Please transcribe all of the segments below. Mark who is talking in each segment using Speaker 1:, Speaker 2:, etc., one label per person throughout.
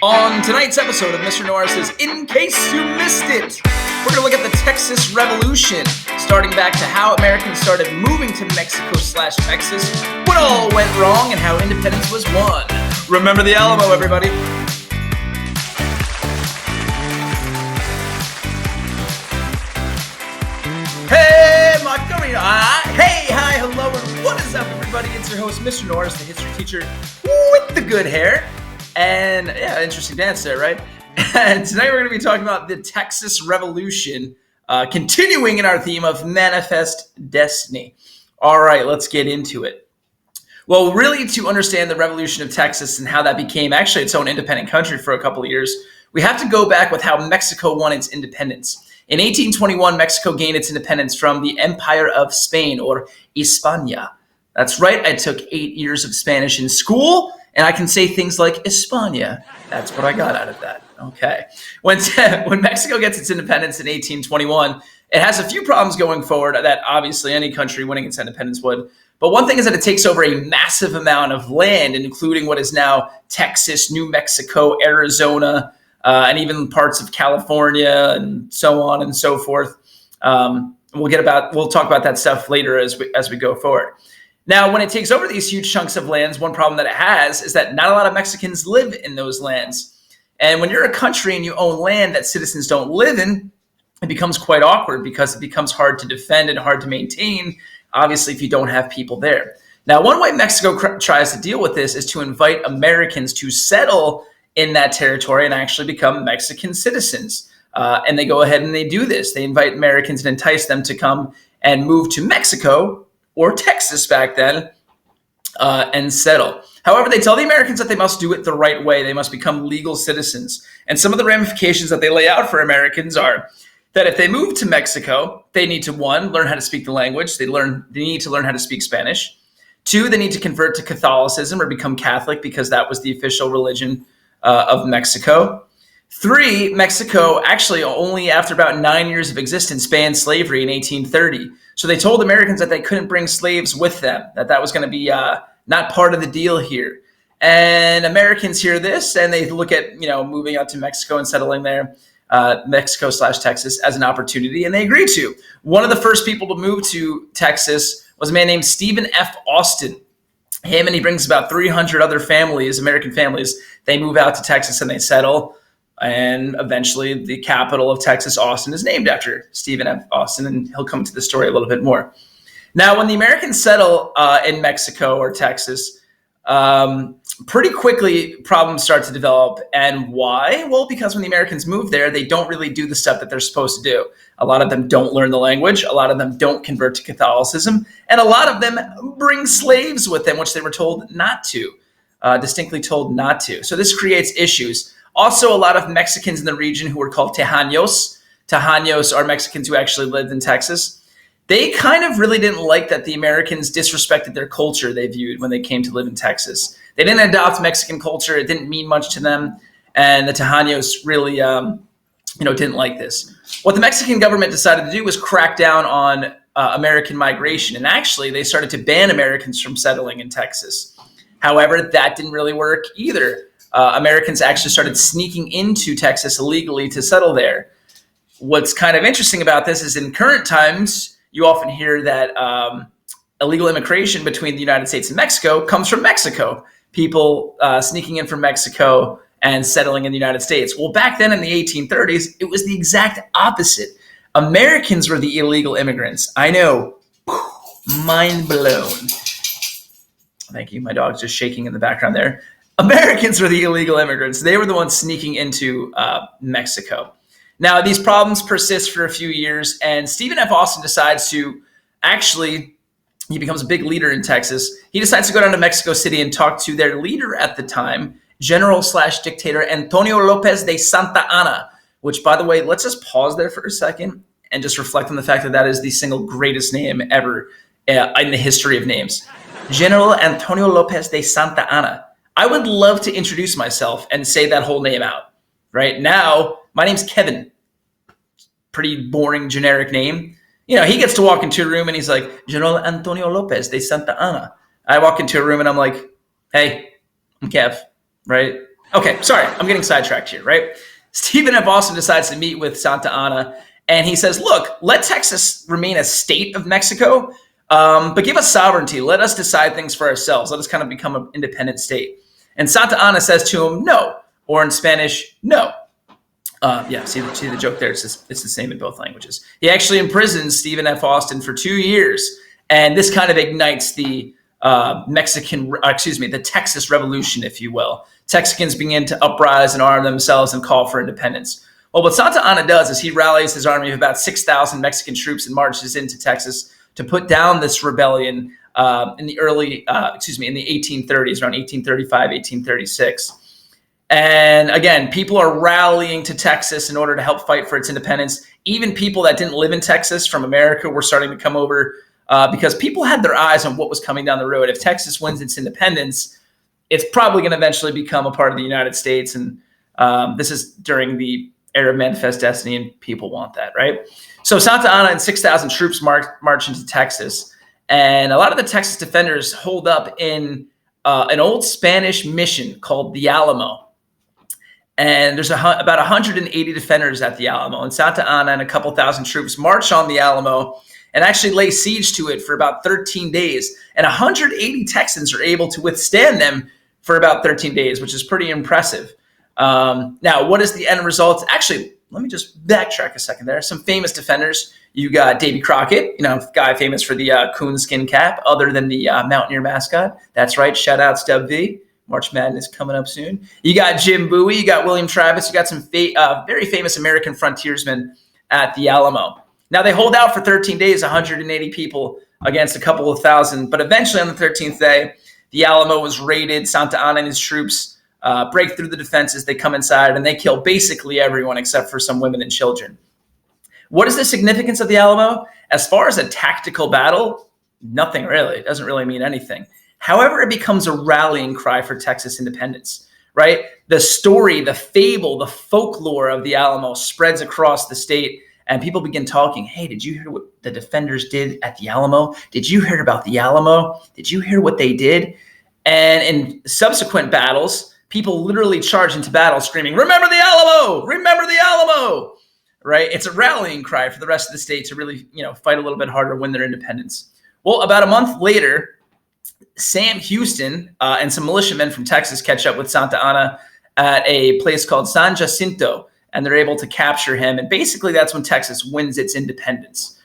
Speaker 1: On tonight's episode of Mr. Norris's In Case You Missed It, we're going to look at the Texas Revolution, starting back to how Americans started moving to Mexico/Texas, what all went wrong, and how independence was won. Remember the Alamo, everybody. Hey, Macarena. Hey, hi, hello, and what is up, everybody? It's your host, Mr. Norris, the history teacher with the good hair. And yeah, interesting dance there, right? And tonight we're going to be talking about the Texas Revolution, continuing in our theme of manifest destiny. All right, let's get into it. Well, really, to understand the revolution of Texas and how that became actually its own independent country for a couple of years, we have to go back with how Mexico won its independence. In 1821, Mexico gained its independence from the Empire of Spain, or Hispania. That's right, I took 8 years of Spanish in school, and I can say things like España. That's what I got out of that. Okay. When Mexico gets its independence in 1821, it has a few problems going forward that obviously any country winning its independence would. But one thing is that it takes over a massive amount of land, including what is now Texas, New Mexico, Arizona, and even parts of California, and so on and so forth. We'll talk about that stuff later as we go forward. Now, when it takes over these huge chunks of lands, one problem that it has is that not a lot of Mexicans live in those lands. And when you're a country and you own land that citizens don't live in, it becomes quite awkward because it becomes hard to defend and hard to maintain, obviously, if you don't have people there. Now, one way Mexico tries to deal with this is to invite Americans to settle in that territory and actually become Mexican citizens. And they go ahead and they do this. They invite Americans and entice them to come and move to Mexico, or Texas back then, and settle. However, they tell the Americans that they must do it the right way. They must become legal citizens. And some of the ramifications that they lay out for Americans are that if they move to Mexico, they need to, one, learn how to speak the language. They need to learn how to speak Spanish. Two, they need to convert to Catholicism or become Catholic because that was the official religion of Mexico. Three, Mexico actually only after about 9 years of existence banned slavery in 1830. So they told Americans that they couldn't bring slaves with them, that was going to be not part of the deal here. And Americans hear this and they look at, moving out to Mexico and settling there, Mexico/Texas as an opportunity, and they agree to. One of the first people to move to Texas was a man named Stephen F. Austin. Him and he brings about 300 other families, American families. They move out to Texas and they settle. And eventually the capital of Texas, Austin, is named after Stephen F. Austin, and he'll come to the story a little bit more. Now, when the Americans settle in Mexico or Texas, pretty quickly problems start to develop. And why? Well, because when the Americans move there, they don't really do the stuff that they're supposed to do. A lot of them don't learn the language. A lot of them don't convert to Catholicism. And a lot of them bring slaves with them, which they were told not to, distinctly told not to. So this creates issues. Also, a lot of Mexicans in the region who were called Tejanos. Tejanos are Mexicans who actually lived in Texas. They kind of really didn't like that the Americans disrespected their culture they viewed when they came to live in Texas. They didn't adopt Mexican culture. It didn't mean much to them. And the Tejanos really, didn't like this. What the Mexican government decided to do was crack down on American migration. And actually, they started to ban Americans from settling in Texas. However, that didn't really work either. Americans actually started sneaking into Texas illegally to settle there. What's kind of interesting about this is in current times, you often hear that illegal immigration between the United States and Mexico comes from Mexico. People sneaking in from Mexico and settling in the United States. Well, back then in the 1830s, it was the exact opposite. Americans were the illegal immigrants. I know, mind blown. Thank you. My dog's just shaking in the background there. Americans were the illegal immigrants. They were the ones sneaking into Mexico. Now, these problems persist for a few years, and Stephen F. Austin decides to he becomes a big leader in Texas. He decides to go down to Mexico City and talk to their leader at the time, General/Dictator Antonio Lopez de Santa Anna, which, by the way, let's just pause there for a second and just reflect on the fact that that is the single greatest name ever in the history of names. General Antonio Lopez de Santa Anna. I would love to introduce myself and say that whole name out. Right now, my name's Kevin. Pretty boring, generic name. He gets to walk into a room and he's like, General Antonio Lopez de Santa Anna. I walk into a room and I'm like, hey, I'm Kev, right? Okay, sorry, I'm getting sidetracked here, right? Stephen F. Austin decides to meet with Santa Anna, and he says, look, let Texas remain a state of Mexico, but give us sovereignty. Let us decide things for ourselves. Let us kind of become an independent state. And Santa Anna says to him, no, or in Spanish, no. See the joke there. It's the same in both languages. He actually imprisons Stephen F. Austin for 2 years, and this kind of ignites the the Texas Revolution, if you will. Texicans begin to uprise and arm themselves and call for independence. Well, what Santa Anna does is he rallies his army of about 6,000 Mexican troops and marches into Texas to put down this rebellion in the 1830s, around 1835, 1836. And again, people are rallying to Texas in order to help fight for its independence. Even people that didn't live in Texas from America were starting to come over because people had their eyes on what was coming down the road. If Texas wins its independence, it's probably going to eventually become a part of the United States. And this is during the era of Manifest Destiny, and people want that, right? So Santa Anna and 6,000 troops march into Texas. And a lot of the Texas defenders hold up in an old Spanish mission called the Alamo. And there's about 180 defenders at the Alamo. And Santa Anna and a couple thousand troops march on the Alamo and actually lay siege to it for about 13 days. And 180 Texans are able to withstand them for about 13 days, which is pretty impressive. Now, what is the end result? Actually, let me just backtrack a second there. Some famous defenders. You got Davy Crockett, guy famous for the coonskin cap, other than the Mountaineer mascot. That's right. Shout out Stub V. March Madness coming up soon. You got Jim Bowie. You got William Travis. You got some very famous American frontiersmen at the Alamo. Now, they hold out for 13 days, 180 people against a couple of thousand. But eventually on the 13th day, the Alamo was raided. Santa Anna and his troops break through the defenses. They come inside and they kill basically everyone except for some women and children. What is the significance of the Alamo? As far as a tactical battle, nothing really. It doesn't really mean anything. However, it becomes a rallying cry for Texas independence, right? The story, the fable, the folklore of the Alamo spreads across the state, and people begin talking, hey, did you hear what the defenders did at the Alamo? Did you hear about the Alamo? Did you hear what they did? And in subsequent battles, people literally charge into battle screaming, remember the Alamo! Remember the Alamo! Right? It's a rallying cry for the rest of the state to really, fight a little bit harder, win their independence. Well, about a month later, Sam Houston and some militiamen from Texas catch up with Santa Anna at a place called San Jacinto, and they're able to capture him. And basically, that's when Texas wins its independence.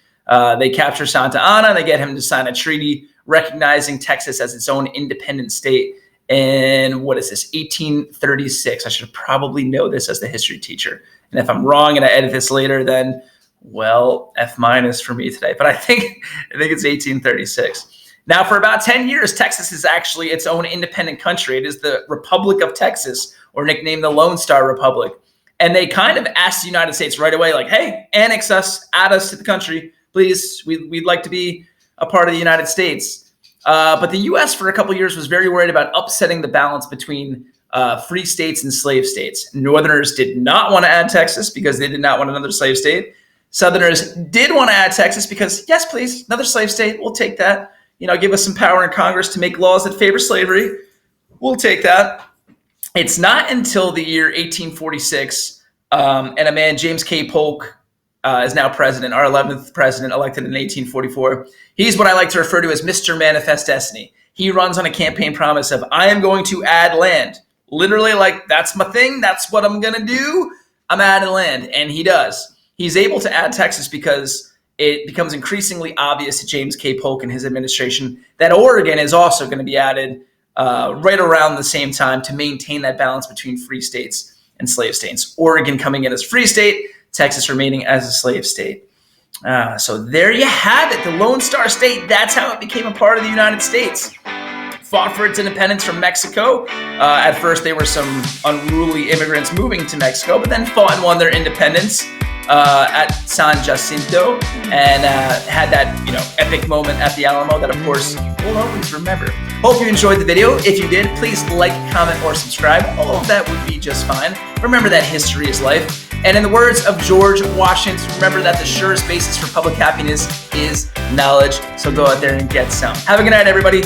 Speaker 1: They capture Santa Anna, and they get him to sign a treaty recognizing Texas as its own independent state in, 1836. I should probably know this as the history teacher. And if I'm wrong and I edit this later, then, well, F- for me today. But I think it's 1836. Now, for about 10 years, Texas is actually its own independent country. It is the Republic of Texas, or nicknamed the Lone Star Republic. And they kind of asked the United States right away, like, hey, annex us, add us to the country, please. We'd like to be a part of the United States. But the U.S. for a couple of years was very worried about upsetting the balance between free states and slave states. Northerners did not want to add Texas because they did not want another slave state. Southerners did want to add Texas because, yes, please, another slave state, we'll take that. Give us some power in Congress to make laws that favor slavery. We'll take that. It's not until the year 1846, and a man, James K. Polk, is now president, our 11th president, elected in 1844. He's what I like to refer to as Mr. Manifest Destiny. He runs on a campaign promise of, I am going to add land. Literally, like, that's my thing. That's what I'm going to do. I'm adding land. And he does. He's able to add Texas because it becomes increasingly obvious to James K. Polk and his administration that Oregon is also going to be added right around the same time to maintain that balance between free states and slave states. Oregon coming in as free state, Texas remaining as a slave state. So there you have it, the Lone Star State. That's how it became a part of the United States. Fought for its independence from Mexico. At first, they were some unruly immigrants moving to Mexico, but then fought and won their independence at San Jacinto, and had that epic moment at the Alamo that, of course, we'll always remember. Hope you enjoyed the video. If you did, please like, comment, or subscribe. All of that would be just fine. Remember that history is life. And in the words of George Washington, remember that the surest basis for public happiness is knowledge. So go out there and get some. Have a good night, everybody.